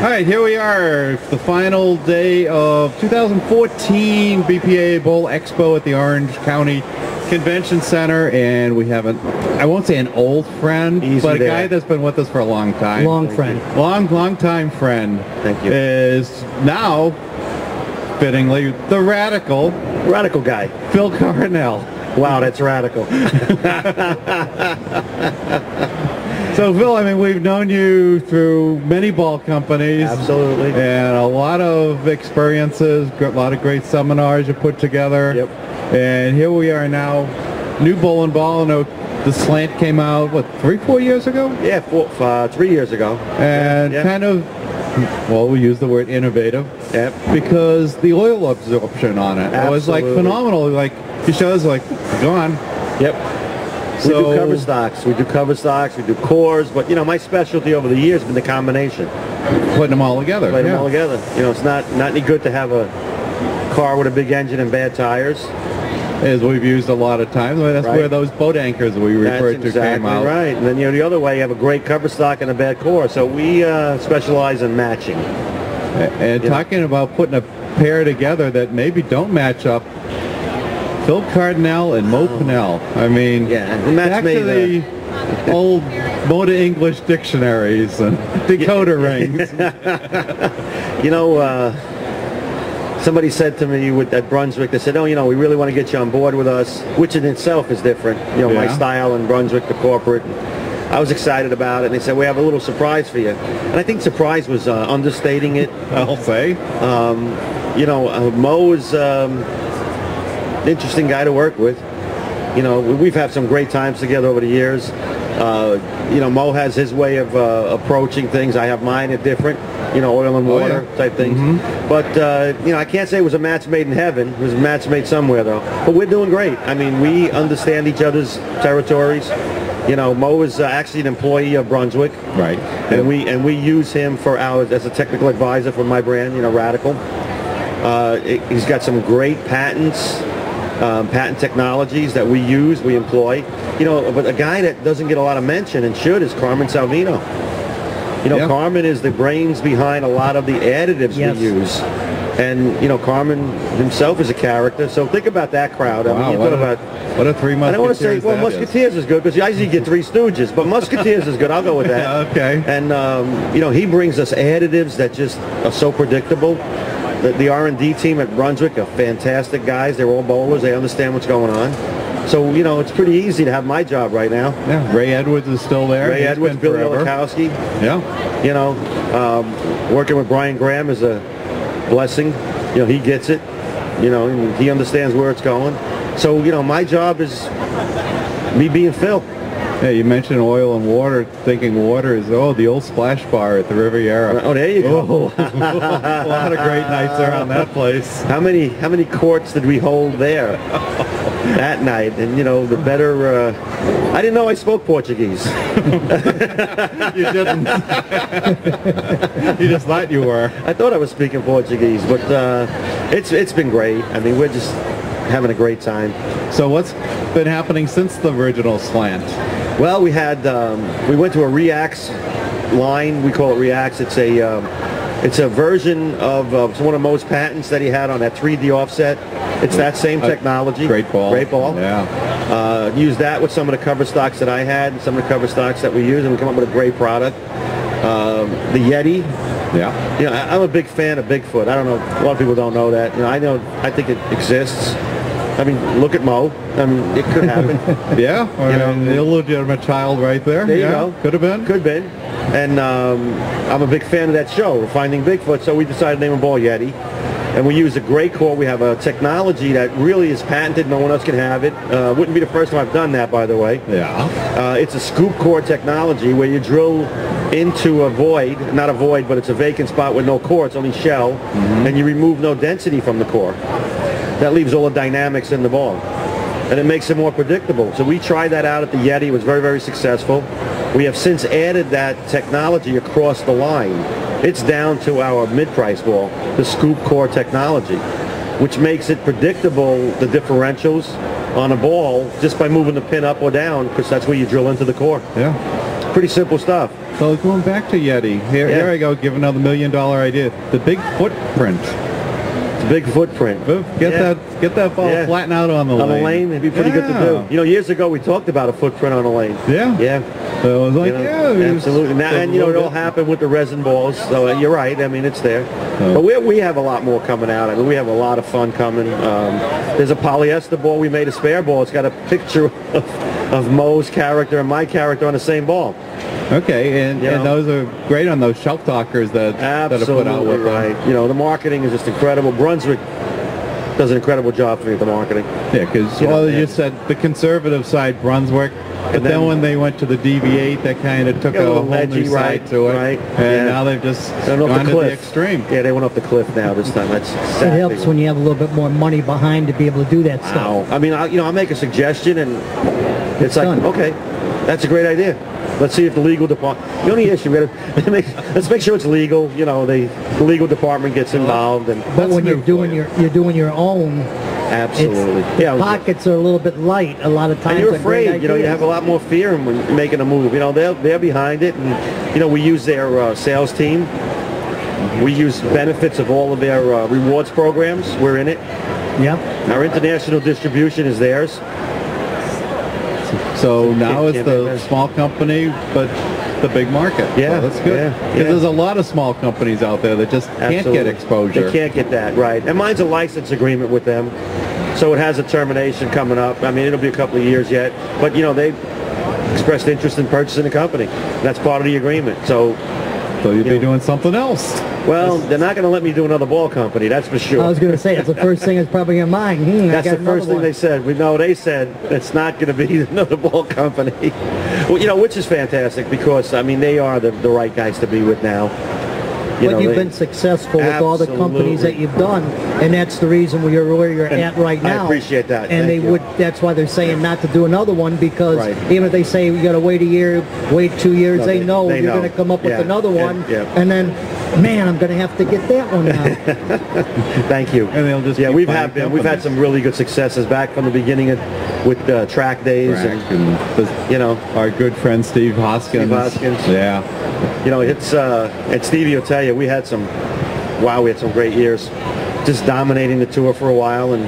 All right, here we are, the final day of 2014 BPA Bowl Expo at the Orange County Convention Center, and we have I won't say an old friend, but a guy that's been with us for a long time. Long time friend. Thank you. Is now, fittingly, the radical guy. Phil Cardinale. Wow, that's radical. So, Phil, I mean, we've known you through many ball companies. Absolutely. And a lot of experiences, a lot of great seminars you put together. Yep. And here we are now, new Bowl and Ball. I know the slant came out, what, 3-4 years ago? Yeah, 3 years ago. And kind of, well, we use the word innovative. Yep. Because the oil absorption on it. Absolutely. It was like phenomenal. Like, you show us like, gone. Yep. We do cover stocks, we do cores, but you know, my specialty over the years has been the combination. Putting them all together. Putting them all together. You know, it's not any good to have a car with a big engine and bad tires. As we've used a lot of times. That's where those boat anchors we referred to came out. Right. And then, you know, the other way, you have a great cover stock and a bad core. So we specialize in matching. And talking about putting a pair together that maybe don't match up, Phil Cardinale and Mo Pinnell. I mean, back to the old Moda English dictionaries and decoder rings. You know, somebody said to me at Brunswick, they said, oh, you know, we really want to get you on board with us, which in itself is different. You know, my style in Brunswick, the corporate. I was excited about it, and they said, we have a little surprise for you. And I think surprise was understating it. I'll say. You know, Mo is interesting guy to work with. You know, we've had some great times together over the years. You know, Mo has his way of approaching things. I have mine at different, you know, oil and water type things. But, you know, I can't say it was a match made in heaven. It was a match made somewhere, though. But we're doing great. I mean, we understand each other's territories. You know, Mo is actually an employee of Brunswick. Right. And we use him for as a technical advisor for my brand, you know, Radical. He's got some great patents. Patent technologies that we use, we employ. You know, but a guy that doesn't get a lot of mention and should is Carmen Salvino. You know, Carmen is the brains behind a lot of the additives we use. And, you know, Carmen himself is a character. So think about that crowd. Wow, I mean, what a three Musketeers. I don't want to say, well, Musketeers is good because you usually get Three Stooges, but Musketeers is good. I'll go with that. Okay. And, you know, he brings us additives that just are so predictable. The R&D team at Brunswick are fantastic guys. They're all bowlers. They understand what's going on. So, you know, it's pretty easy to have my job right now. Yeah, Ray Edwards is still there. Ray Edwards, Billy Olakowski. Yeah. You know, working with Brian Graham is a blessing. You know, he gets it. You know, and he understands where it's going. So, you know, my job is me being Phil. Yeah, you mentioned oil and water, thinking water is, the old splash bar at the Riviera. Oh, there you go. A lot of great nights around that place. How many courts did we hold there that night? And, you know, the better... I didn't know I spoke Portuguese. You didn't. You just thought you were. I thought I was speaking Portuguese, but it's been great. I mean, we're just having a great time. So what's been happening since the original slant? Well, we went to a Reax line. We call it Reax. It's a version of one of Mo's patents that he had on that 3D offset. It's that same technology. Great ball. Great ball. Yeah. Used that with some of the cover stocks that I had, and some of the cover stocks that we use, and we come up with a great product. The Yeti. Yeah. You know, I'm a big fan of Bigfoot. I don't know. A lot of people don't know that. You know, I think it exists. I mean, look at Mo. I mean, it could happen. Yeah, you know, an illegitimate child right there. There you go. Could have been. Could have been. And I'm a big fan of that show, Finding Bigfoot, so we decided to name a ball Yeti. And we use a great core. We have a technology that really is patented. No one else can have it. Wouldn't be the first time I've done that, by the way. Yeah. It's a scoop core technology where you drill into a void, not a void, but it's a vacant spot with no core. It's only shell, and you remove no density from the core. That leaves all the dynamics in the ball. And it makes it more predictable. So we tried that out at the Yeti. It was very, very successful. We have since added that technology across the line. It's down to our mid-price ball, the scoop core technology, which makes it predictable, the differentials on a ball, just by moving the pin up or down, because that's where you drill into the core. Yeah. Pretty simple stuff. So going back to Yeti, here I go, give another $1 million idea. The big footprint. It's a big footprint. Get that ball flatten out on the lane. On the lane, it'd be pretty good to do. You know, years ago we talked about a footprint on the lane. Yeah. Yeah. So it was like, absolutely. Now, and you know, it all happened with the resin balls. So you're right. I mean, it's there. But we have a lot more coming out. I mean, we have a lot of fun coming. There's a polyester ball. We made a spare ball. It's got a picture of Mo's character and my character on the same ball. Okay, and those are great on those shelf talkers that are put out with right. You know, the marketing is just incredible. Brunswick does an incredible job for me with the marketing. Yeah, because you said the conservative side, Brunswick, but then when they went to the DV8, that kind of took a whole new side to it. Right. And now they've just gone to the extreme. Yeah, they went off the cliff now this time. That's it helps when you have a little bit more money behind to be able to do that stuff. I mean, I'll make a suggestion, and it's like, okay, that's a great idea. Let's see if the legal department. The only issue let's make sure it's legal. You know, the legal department gets involved. But when you're doing your own, absolutely, pockets are a little bit light a lot of times. And you're afraid. You know, you have a lot more fear when making a move. You know, they're behind it, and you know, we use their sales team. We use benefits of all of their rewards programs. We're in it. Yep. Our international distribution is theirs. So now it's the small company, but the big market. Yeah, so that's good. Because there's a lot of small companies out there that just can't get exposure. They can't get that, right. And mine's a license agreement with them, so it has a termination coming up. I mean, it'll be a couple of years yet. But, you know, they expressed interest in purchasing the company. That's part of the agreement. So you'd be doing something else. Well, they're not going to let me do another ball company, that's for sure. I was going to say, it's the first thing that's probably in mind. That's the first thing they said. They said it's not going to be another ball company. Well, you know, which is fantastic because, I mean, they are the right guys to be with now. But you've been successful with all the companies that you've done, and that's the reason where you're at right now. I appreciate that. And that's why they're saying not to do another one, because even if they say we got to wait a year, wait 2 years, they know you're going to come up with another one, and then, man, I'm going to have to get that one now. Thank you. And they'll just we've had some really good successes back from the beginning with track days, and you know, our good friend Steve Hoskins. Yeah. You know, it's and Stevie will tell you, we had some great years, just dominating the tour for a while, and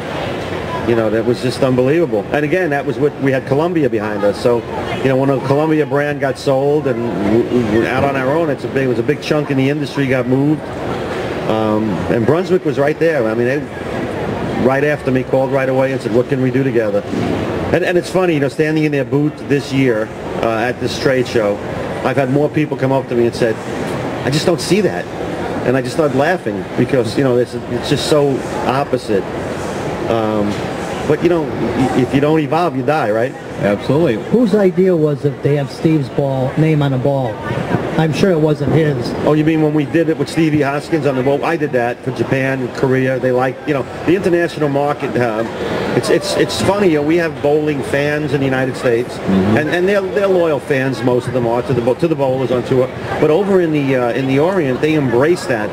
you know, that was just unbelievable. And again, that was what we had Columbia behind us. So, you know, when the Columbia brand got sold and we're out on our own, it was a big chunk in the industry got moved. And Brunswick was right there. I mean, they right after me called right away and said, "What can we do together?" And it's funny, you know, standing in their booth this year at this trade show, I've had more people come up to me and said, "I just don't see that," and I just started laughing because, you know, it's just so opposite. But you know, if you don't evolve, you die, right? Absolutely. Whose idea was it to have Steve's name on a ball? I'm sure it wasn't his. Oh, you mean when we did it with Stevie Hoskins on the boat? I did that for Japan, Korea. They like, you know, the international market. It's funny. You know, we have bowling fans in the United States, and they're loyal fans. Most of them are to the bowlers on tour. But over in the Orient, they embrace that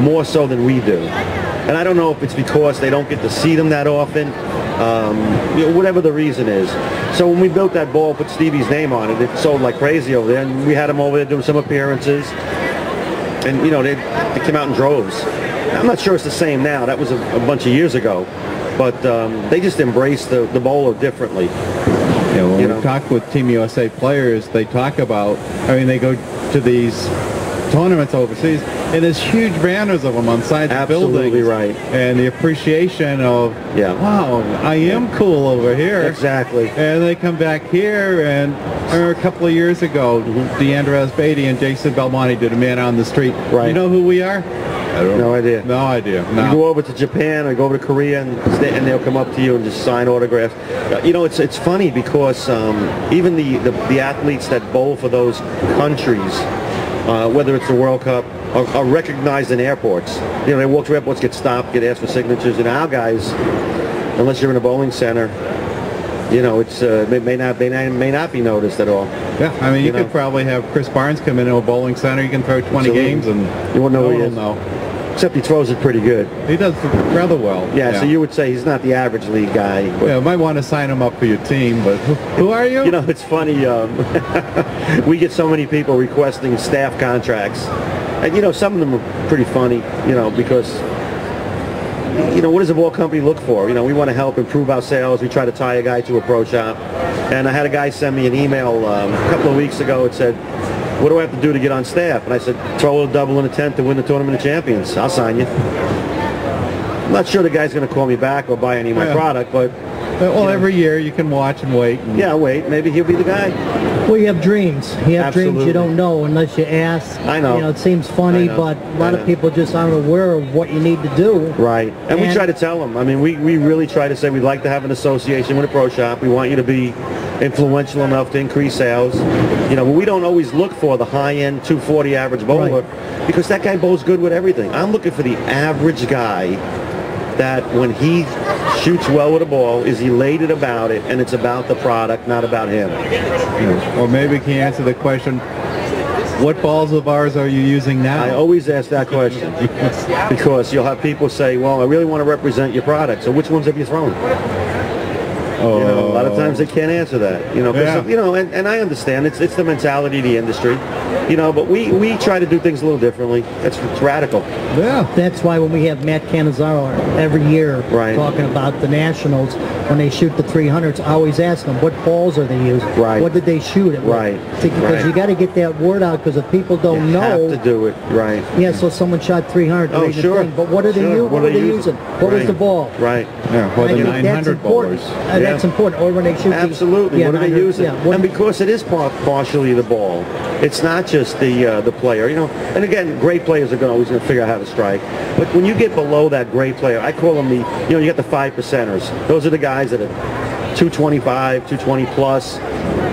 more so than we do. And I don't know if it's because they don't get to see them that often. You know, whatever the reason is. So when we built that ball, put Stevie's name on it, it sold like crazy over there, and we had him over there doing some appearances, and you know, they came out in droves. I'm not sure it's the same now. That was a bunch of years ago, but they just embrace the bowler differently. Yeah, when we talk with Team USA players, they talk about, I mean, they go to these tournaments overseas, and there's huge banners of them on sides of buildings. Absolutely right. And the appreciation of, wow, I am cool over here. Exactly. And they come back here, and a couple of years ago, Deandra Beatty and Jason Belmonte did a man on the street. Right. You know who we are? I don't know. No idea. No idea. No. You go over to Japan or go over to Korea, and they'll come up to you and just sign autographs. You know, it's funny because even the athletes that bowl for those countries, whether it's the World Cup, are recognized in airports. You know, they walk to airports, get stopped, get asked for signatures. And our guys, unless you're in a bowling center, you know, it's may not be noticed at all. Yeah, I mean, you could probably have Chris Barnes come into a bowling center. You can throw 20 games, and you won't know who he is. No Except he throws it pretty good. He does rather well. Yeah, so you would say he's not the average league guy. Yeah, might want to sign him up for your team, but who are you? You know, it's funny. We get so many people requesting staff contracts. And, you know, some of them are pretty funny, you know, because, you know, what does a ball company look for? You know, we want to help improve our sales. We try to tie a guy to a pro shop. And I had a guy send me an email a couple of weeks ago. It said, what do I have to do to get on staff? And I said, throw a double in a tent to win the Tournament of Champions. I'll sign you. I'm not sure the guy's going to call me back or buy any of my product, but... Well, every year you can watch and wait. And yeah, wait. Maybe he'll be the guy. Well, you have dreams. You have dreams you don't know unless you ask. I know. You know, it seems funny, but a lot of people just aren't aware of what you need to do. Right. And we try to tell them. I mean, we really try to say we'd like to have an association with a pro shop. We want you to be influential enough to increase sales. You know, we don't always look for the high-end 240 average bowler because that guy bowls good with everything. I'm looking for the average guy that when he shoots well with a ball is elated about it, and it's about the product, not about him. Or maybe can you answer the question, what balls of ours are you using now? I always ask that question because you'll have people say, well, I really want to represent your product, so which ones have you thrown? You know, a lot of times they can't answer that. You know, you know, and I understand it's the mentality of the industry. You know, but we try to do things a little differently. It's radical. Yeah. That's why when we have Matt Cannizzaro every year talking about the Nationals, when they shoot the 300s, I always ask them, what balls are they using? Right. What did they shoot it with? Because you got to get that word out, because if people don't know... You have to do it. Right. Yeah, so someone shot 300. Oh, sure. But what are they, what are they using? What was the ball? Right. Yeah, well, the 900 ballers. That's important. Or when they shoot... Absolutely. What are they using? And because it is partially the ball, it's not just the player. You know, and again, great players are always going to figure out how to strike. But when you get below that great player, I call them you got the 5%ers. Those are the guys that are 225, 220 plus,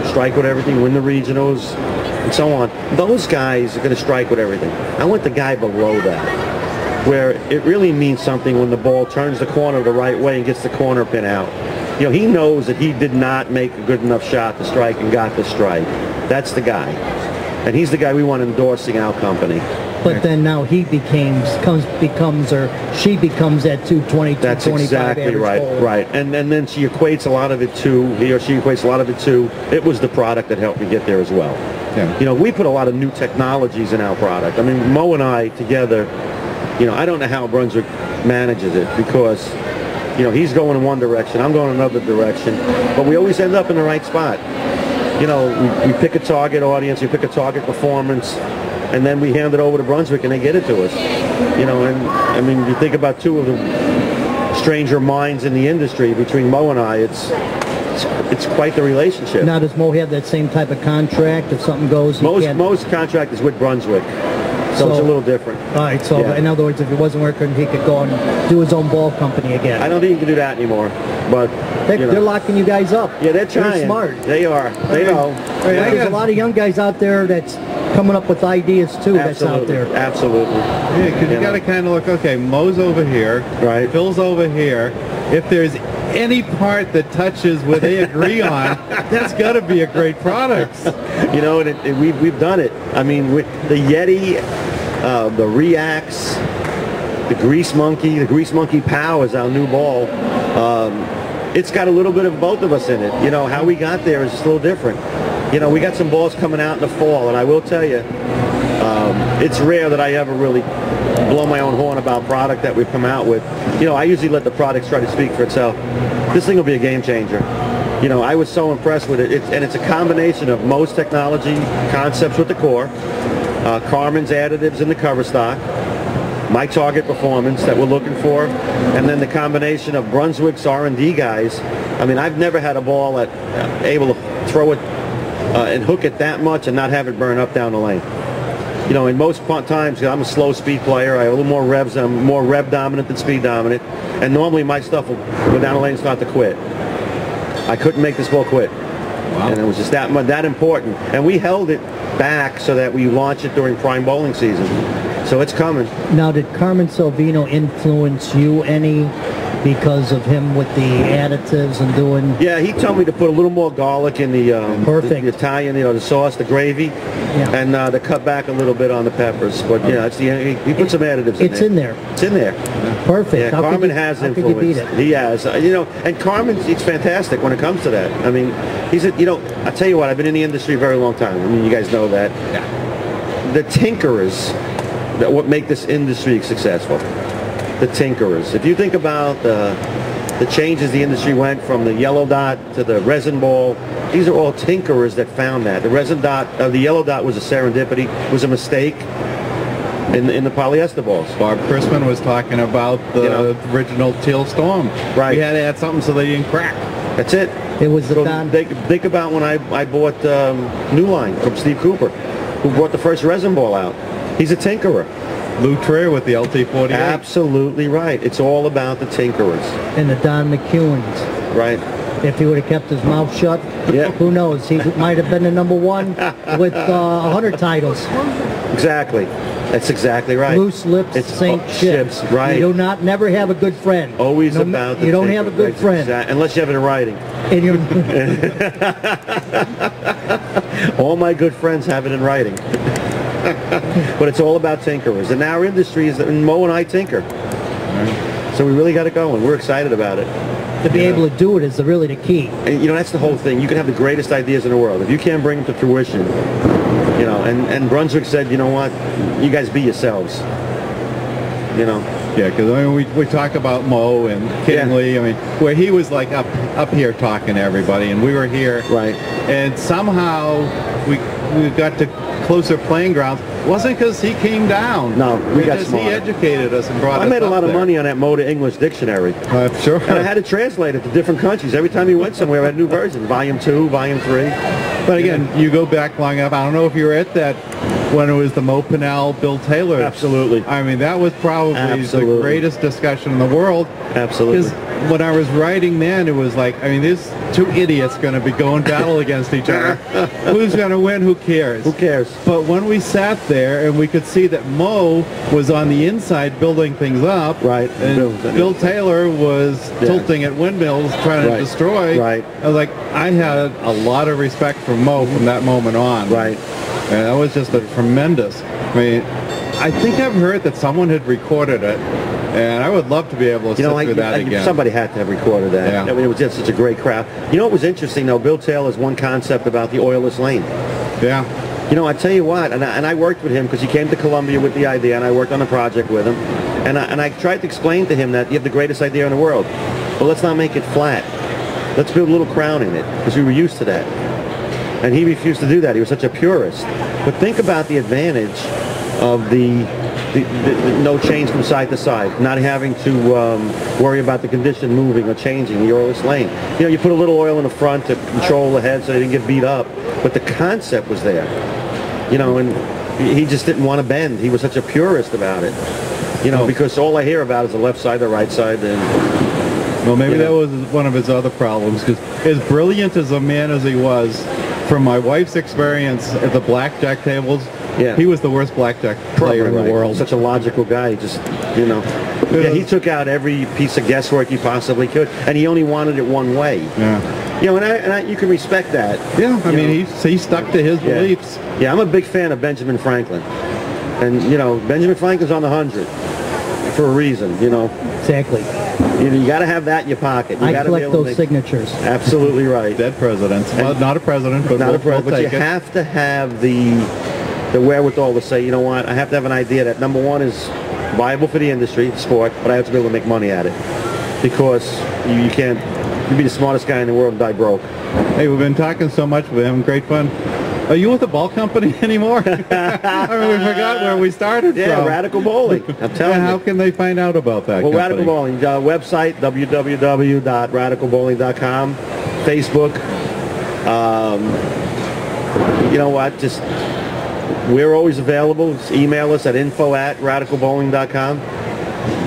strike with everything, win the regionals, and so on. Those guys are going to strike with everything. I want the guy below that, where it really means something when the ball turns the corner the right way and gets the corner pin out. You know, he knows that he did not make a good enough shot to strike and got the strike. That's the guy. And he's the guy we want endorsing our company. But then now he becomes that 220, That's 225 exactly right, ball. right. And then she equates a lot of it to, he or she equates a lot of it to, it was the product that helped me get there as well. Yeah. You know, we put a lot of new technologies in our product. I mean, Mo and I together, you know, I don't know how Brunswick manages it because, you know, he's going in one direction, I'm going in another direction, but we always end up in the right spot. You know, we pick a target audience, we pick a target performance, and then we hand it over to Brunswick and they get it to us. You know, and I mean, you think about two of the stranger minds in the industry between Mo and I, it's quite the relationship. Now, does Mo have that same type of contract? If something goes... Mo's contract is with Brunswick. So it's a little different. All right, so in other words, if it wasn't working, he could go and do his own ball company again. I don't think he can do that anymore, but... They're locking you guys up. Yeah, they're trying. They're smart. They are. They know. There's a lot of young guys out there that's coming up with ideas, too, that's out there. Absolutely. Yeah, because you got to kind of look, okay, Mo's over here. Right. Phil's over here. If there's any part that touches where they agree on, that's got to be a great product. You know, we've done it. I mean, with the Yeti, the Reacts, the Grease Monkey Pow is our new ball. It's got a little bit of both of us in it. You know, how we got there is just a little different. You know, we got some balls coming out in the fall, and I will tell you, it's rare that I ever really blow my own horn about product that we've come out with. You know, I usually let the products try to speak for itself. This thing will be a game changer. You know, I was so impressed with it. And it's a combination of most technology concepts with the core, Carmen's additives in the cover stock, my target performance that we're looking for, and then the combination of Brunswick's R&D guys. I mean, I've never had a ball that able to throw it and hook it that much and not have it burn up down the lane. You know, in most times, I'm a slow speed player. I have a little more revs. I'm more rev dominant than speed dominant. And normally my stuff will go down the lane and start to quit. I couldn't make this ball quit. Wow. And it was just that important. And we held it back so that we launch it during prime bowling season. So it's coming. Now, did Carmen Salvino influence you any because of him with the additives and doing... Yeah, he told me to put a little more garlic in the, Perfect. the Italian, the sauce, the gravy, and to cut back a little bit on the peppers. But yeah, he put some additives in there. It's in there. It's in there. Perfect. Yeah, Carmen has influence. How could you beat it? He has. And Carmen, he's fantastic when it comes to that. I mean, I tell you what, I've been in the industry a very long time. I mean, you guys know that. Yeah. The tinkerers that what make this industry successful. The tinkerers. If you think about the changes the industry went from the yellow dot to the resin ball, these are all tinkerers that found that. The resin dot, the yellow dot was a serendipity, was a mistake in the polyester balls. Bob Chrisman was talking about the original Teal Storm. Right. We had to add something so they didn't crack. That's it. It was the Think about when I bought New Line from Steve Cooper, who brought the first resin ball out. He's a tinkerer. Lou Trier with the LT48. Absolutely right. It's all about the tinkerers. And the Don McEwens. Right. If he would have kept his mouth shut, who knows? He might have been the #1 with 100 titles. Exactly. That's exactly right. Loose lips, sink ships. Right. You do never have a good friend. Always about the You don't have a good friend. Unless you have it in writing. And All my good friends have it in writing. But it's all about tinkerers. And our industry is, and Mo and I tinker. Right. So we really got it going. We're excited about it. To be able to do it is really the key. And that's the whole thing. You can have the greatest ideas in the world. If you can't bring them to fruition, and Brunswick said, you know what, you guys be yourselves. Yeah, because I mean, we talk about Mo and Kinley. I mean, where he was like up here talking to everybody, and we were here. Right. And somehow we got to closer playing grounds. Wasn't because he came down. No, we got smarter. He educated us and brought us I made a lot of there. money on that Mo to English dictionary. Sure. And I had to translate it to different countries. Every time he went somewhere, I had a new version. Volume 2, Volume 3. But again, you go back long enough. I don't know if you were at that when it was the Mo Pinnell, Bill Taylor. Absolutely. I mean, that was probably the greatest discussion in the world. Absolutely. Because when I was writing then, it was like, I mean, there's two idiots going to be going battle against each other. Who's going to win? Who cares? Who cares? But when we sat there and we could see that Mo was on the inside building things up, right, and Bill Taylor was tilting at windmills trying to destroy, right. I was like, I had a lot of respect for Mo from that moment on. Right. And that was just a tremendous, I mean, I think I've heard that someone had recorded it, and I would love to be able to sit through that again. Somebody had to have recorded that. Yeah. I mean, it was just such a great crowd. What was interesting, though? Bill Taylor's one concept about the oilless lane. Yeah. I tell you what, and I worked with him because he came to Columbia with the idea, and I worked on a project with him. And I tried to explain to him that you have the greatest idea in the world, but let's not make it flat. Let's build a little crown in it, because we were used to that. And he refused to do that. He was such a purist. But think about the advantage of the no change from side to side, not having to worry about the condition moving or changing, the oilless lane. You put a little oil in the front to control the head so they didn't get beat up, but the concept was there. And he just didn't want to bend. He was such a purist about it. Because all I hear about is the left side, the right side, and... Well, maybe that was one of his other problems, because as brilliant as a man as he was, from my wife's experience at the blackjack tables, he was the worst blackjack player in the world. Such a logical guy. He just, he took out every piece of guesswork he possibly could, and he only wanted it one way. Yeah. And you can respect that. Yeah, I mean, he stuck to his beliefs. Yeah, I'm a big fan of Benjamin Franklin. And, Benjamin Franklin's on the 100 for a reason, Exactly. You got to have that in your pocket. You I collect those signatures. Absolutely right. Dead presidents. Well, not a president, but not a president. But you have to have the wherewithal to say, you know what, I have to have an idea that, number one, is viable for the industry, the sport, but I have to be able to make money at it. Because you can't, you'd be the smartest guy in the world and die broke. Hey, we've been talking so much with him. Great fun. Are you with the ball company anymore? I mean, we forgot where we started from. Yeah, Radical Bowling. I'm telling you. How can they find out about that company? Radical Bowling. Website, www.radicalbowling.com. Facebook. You know what? Just, we're always available. Just email us at info@radicalbowling.com.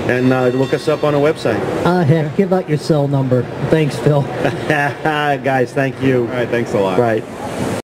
And look us up on our website. Heck, give out your cell number. Thanks, Phil. Guys, thank you. All right, thanks a lot. Right.